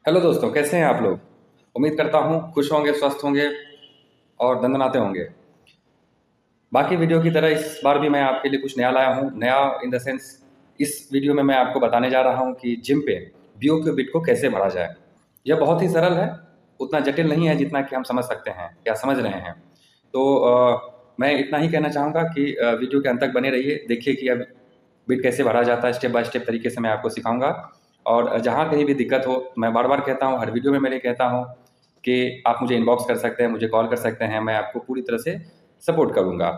Hello दोस्तों, कैसे हैं आप लोग। उम्मीद करता हूँ खुश होंगे, स्वस्थ होंगे और दंदनाते होंगे। बाकी वीडियो की तरह इस बार भी मैं आपके लिए कुछ नया लाया हूँ। नया इन द सेंस, इस वीडियो में मैं आपको बताने जा रहा हूँ कि जिम पे बीओक्यू बिट को कैसे भरा जाए। यह बहुत ही सरल है, उतना जटिल नहीं है जितना कि हम समझ सकते हैं या समझ रहे हैं। तो मैं इतना ही कहना चाहूँगा कि वीडियो के अंत तक बने रहिए, देखिए कि अब बिट कैसे भरा जाता है। स्टेप बाय स्टेप तरीके से मैं आपको सिखाऊंगा। और जहाँ कहीं भी दिक्कत हो, मैं बार बार कहता हूँ, हर वीडियो में मेरे कहता हूँ कि आप मुझे इनबॉक्स कर सकते हैं, मुझे कॉल कर सकते हैं, मैं आपको पूरी तरह से सपोर्ट करूँगा।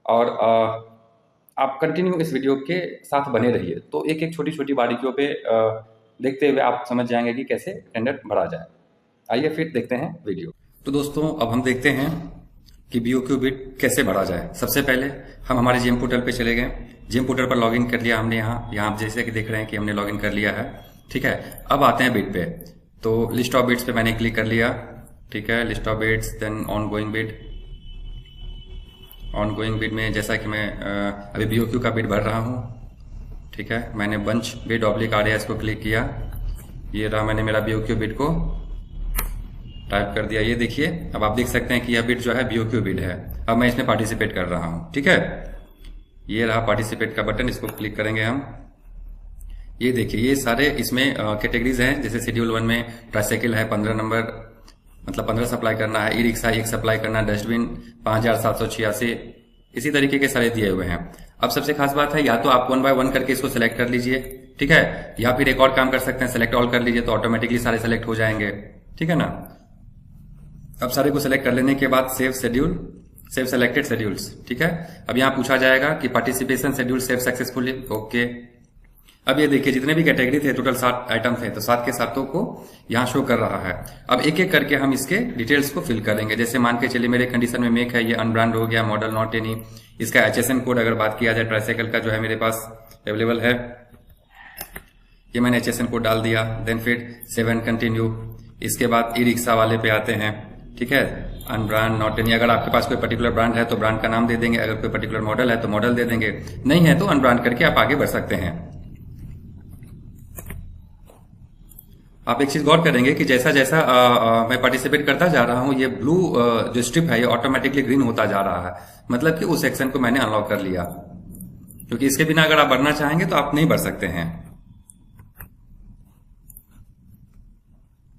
और आप कंटिन्यू इस वीडियो के साथ बने रहिए, तो एक एक छोटी छोटी बारीकियों पे देखते हुए आप समझ जाएंगे कि कैसे टेंडर भरा जाए। आइए फिर देखते हैं वीडियो। तो दोस्तों, अब हम देखते हैं कि बीओक्यू बिट कैसे भरा जाए। सबसे पहले हम हमारे जिम पोर्टल पे चले गए। जिम पोर्टल पर लॉगिन कर लिया हमने। यहाँ आप जैसे कि देख रहे हैं कि हमने लॉगिन कर लिया है। ठीक है, अब आते हैं बिट पे। तो लिस्ट ऑफ बिट्स पे मैंने क्लिक कर लिया। ठीक है, list of bids, then ongoing bid. Ongoing bid में जैसा कि मैं अभी बीओक्यू का बिट भर रहा हूँ। ठीक है, मैंने बंच बिट ऑब्लिक आरएएस को क्लिक किया। ये रहा, मैंने मेरा बीओक्यू बिट को टाइप कर दिया। ये देखिए, अब आप देख सकते हैं कि यह बिट जो है बीओक्यू बिट है। अब मैं इसमें पार्टिसिपेट कर रहा हूँ। ठीक है, ये रहा पार्टिसिपेट का बटन, इसको क्लिक करेंगे हम। ये देखिए, ये सारे इसमें कैटेगरीज हैं। जैसे शेड्यूल 1 में ट्राइसाइकिल है 15 नंबर, मतलब 15 सप्लाई करना है। ई रिक्शा 1 सप्लाई करना है। डस्टबिन 5786। इसी तरीके के सारे दिए हुए हैं। अब सबसे खास बात है, या तो आप 1 बाय 1 करके इसको सिलेक्ट कर लीजिए। ठीक है, या फिर एक और काम कर सकते हैं, सिलेक्ट ऑल कर लीजिए, तो ऑटोमेटिकली सारे सिलेक्ट हो जाएंगे। ठीक है ना। अब सारे को सिलेक्ट कर लेने के बाद save schedule, save selected schedules. ठीक है, अब यहाँ पूछा जाएगा कि participation schedule save successfully. Okay, अब ये देखिए, जितने भी कैटेगरी थे टोटल 7 आइटम थे, तो 7 के 7 को यहाँ शो कर रहा है। अब एक एक करके हम इसके डिटेल्स को फिल करेंगे। जैसे मान के चलिए मेरे कंडीशन में मेक है, ये अनब्रांड हो गया, मॉडल नॉट एनी। इसका एचएसएन कोड अगर बात किया जाए ट्राइसाइकिल का, जो है मेरे पास अवेलेबल है, ये मैंने एचएसएन कोड डाल दिया। देन फिर 7 कंटिन्यू। इसके बाद ई रिक्शा वाले पे आते हैं। ठीक है, अनब्रांड नॉट एनी। अगर आपके पास कोई पर्टिकुलर ब्रांड है तो ब्रांड का नाम दे देंगे, अगर कोई पर्टिकुलर मॉडल है तो मॉडल दे देंगे, नहीं है तो अनब्रांड करके आप आगे बढ़ सकते हैं। आप एक चीज गौर करेंगे कि जैसा जैसा मैं पार्टिसिपेट करता जा रहा हूं, ये ब्लू जो स्ट्रिप है ये ऑटोमेटिकली ग्रीन होता जा रहा है। मतलब कि उस सेक्शन को मैंने अनलॉक कर लिया, क्योंकि इसके बिना अगर आप बढ़ना चाहेंगे तो आप नहीं बढ़ सकते हैं।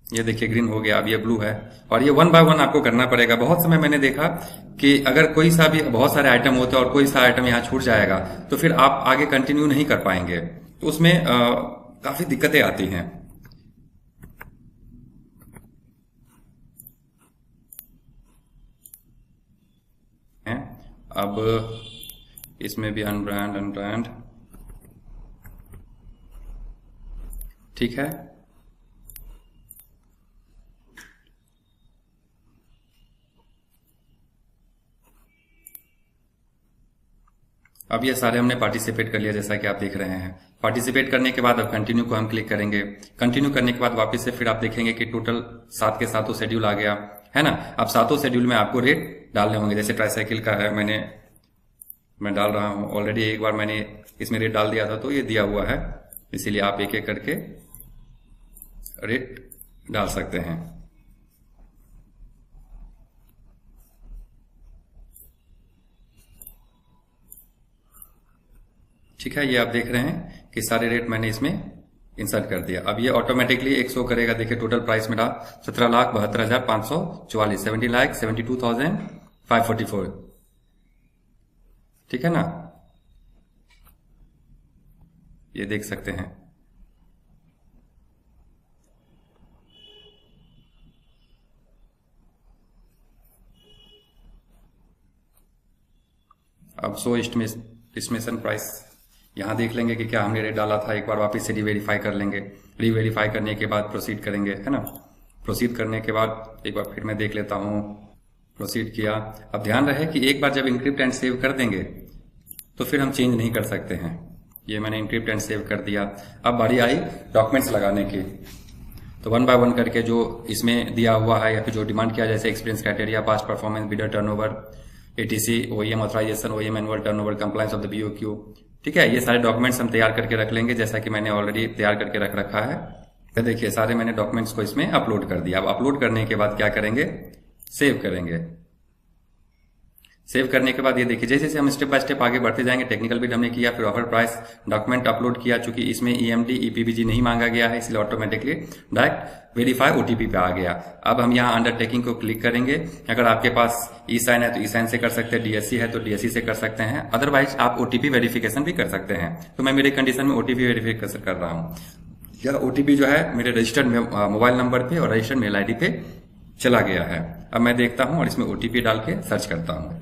ये देखिए, ग्रीन हो गया, अब ये ब्लू है। और ये 1 बाय 1 आपको करना पड़ेगा। बहुत समय मैंने देखा कि अगर कोई सा भी, बहुत सारे आइटम होते हैं और कोई सा आइटम यहाँ छूट जाएगा तो फिर आप आगे कंटिन्यू नहीं कर पाएंगे, तो उसमें काफी दिक्कतें आती हैं। अब इसमें भी अनब्रांड अनब्रांड। ठीक है, अब ये सारे हमने पार्टिसिपेट कर लिया, जैसा कि आप देख रहे हैं। पार्टिसिपेट करने के बाद अब कंटिन्यू को हम क्लिक करेंगे। कंटिन्यू करने के बाद वापस से फिर आप देखेंगे कि टोटल 7 के 7 शेड्यूल आ गया है ना। अब 7 शेड्यूल में आपको रेट डालने होंगे। जैसे ट्राइसाइकिल का है, मैं डाल रहा हूं ऑलरेडी। एक बार मैंने इसमें रेट डाल दिया था तो ये दिया हुआ है, इसीलिए आप एक एक करके रेट डाल सकते हैं। ठीक है, ये आप देख रहे हैं कि सारे रेट मैंने इसमें इंसर्ट कर दिया। अब ये ऑटोमेटिकली एक शो करेगा। देखिए, टोटल प्राइस मेरा 17,72,544, 70,72,544। ठीक है ना, ये देख सकते हैं। अब शो एस्टिमेशन प्राइस, यहां देख लेंगे कि क्या हमने रेट डाला था। एक बार वापस से रीवेरीफाई कर लेंगे। रीवेरीफाई करने के बाद प्रोसीड करेंगे, है ना। प्रोसीड करने के बाद एक बार फिर मैं देख लेता हूं। प्रोसीड किया। अब ध्यान रहे कि एक बार जब इंक्रिप्ट एंड सेव कर देंगे तो फिर हम चेंज नहीं कर सकते हैं। ये मैंने इंक्रिप्ट एंड सेव कर दिया। अब बारी आई डॉक्यूमेंट्स लगाने की। तो 1 बाय 1 करके जो इसमें दिया हुआ है या फिर जो डिमांड किया, जैसे experience criteria, past performance, bidder turnover, ATC, OEM authorisation, OEM annual turnover, compliance of the BOQ. ठीक है, ये सारे डॉक्यूमेंट्स हम तैयार करके रख लेंगे, जैसा कि मैंने ऑलरेडी तैयार करके रख रखा है। तो देखिए सारे मैंने डॉक्यूमेंट्स को इसमें अपलोड कर दिया। अब अपलोड करने के बाद क्या करेंगे, सेव करेंगे। सेव करने के बाद ये देखिए जैसे जैसे हम स्टेप बाय स्टेप आगे बढ़ते जाएंगे, टेक्निकल बिड हमने किया, फिर ऑफर प्राइस डॉक्यूमेंट अपलोड किया। चूंकि इसमें ईएमडी ईपीबीजी नहीं मांगा गया है, इसलिए ऑटोमेटिकली डायरेक्ट वेरीफाई ओटीपी पे आ गया। अब हम यहाँ अंडरटेकिंग को क्लिक करेंगे। अगर आपके पास ई साइन है तो ई साइन से कर सकते हैं, डीएससी है तो डीएससी से कर सकते हैं, अदरवाइज आप ओटीपी वेरिफिकेशन भी कर सकते हैं। तो मैं मेरे कंडीशन में ओटीपी वेरिफिकेशन कर रहा हूँ। यह ओटीपी जो है मेरे रजिस्टर्ड मोबाइल नंबर पे और रजिस्टर्ड मेल आईडी पे चला गया है। अब मैं देखता हूं और इसमें ओटीपी डाल के सर्च करता हूं।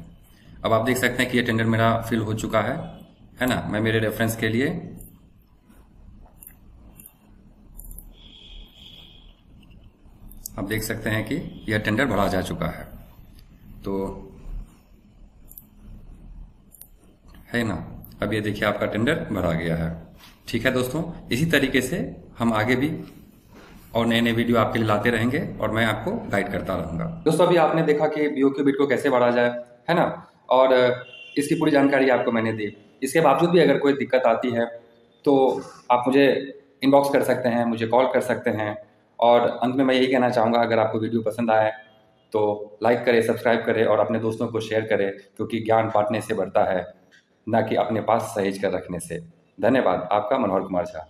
अब आप देख सकते हैं कि ये टेंडर मेरा फिल हो चुका है ना। मैं मेरे रेफरेंस के लिए आप देख सकते हैं कि यह टेंडर भरा जा चुका है, तो है ना। अब ये देखिए आपका टेंडर भरा गया है। ठीक है दोस्तों, इसी तरीके से हम आगे भी और नए नए वीडियो आपके लिए लाते रहेंगे और मैं आपको गाइड करता रहूंगा। दोस्तों अभी आपने देखा कि बीओक्यू बिड को कैसे बढ़ा जाए, है ना, और इसकी पूरी जानकारी आपको मैंने दी। इसके बावजूद भी अगर कोई दिक्कत आती है तो आप मुझे इनबॉक्स कर सकते हैं, मुझे कॉल कर सकते हैं। और अंत में मैं यही कहना चाहूँगा, अगर आपको वीडियो पसंद आए तो लाइक करें, सब्सक्राइब करें और अपने दोस्तों को शेयर करें, क्योंकि ज्ञान बांटने से बढ़ता है, ना कि अपने पास सहेज कर रखने से। धन्यवाद। आपका मनोहर कुमार झा।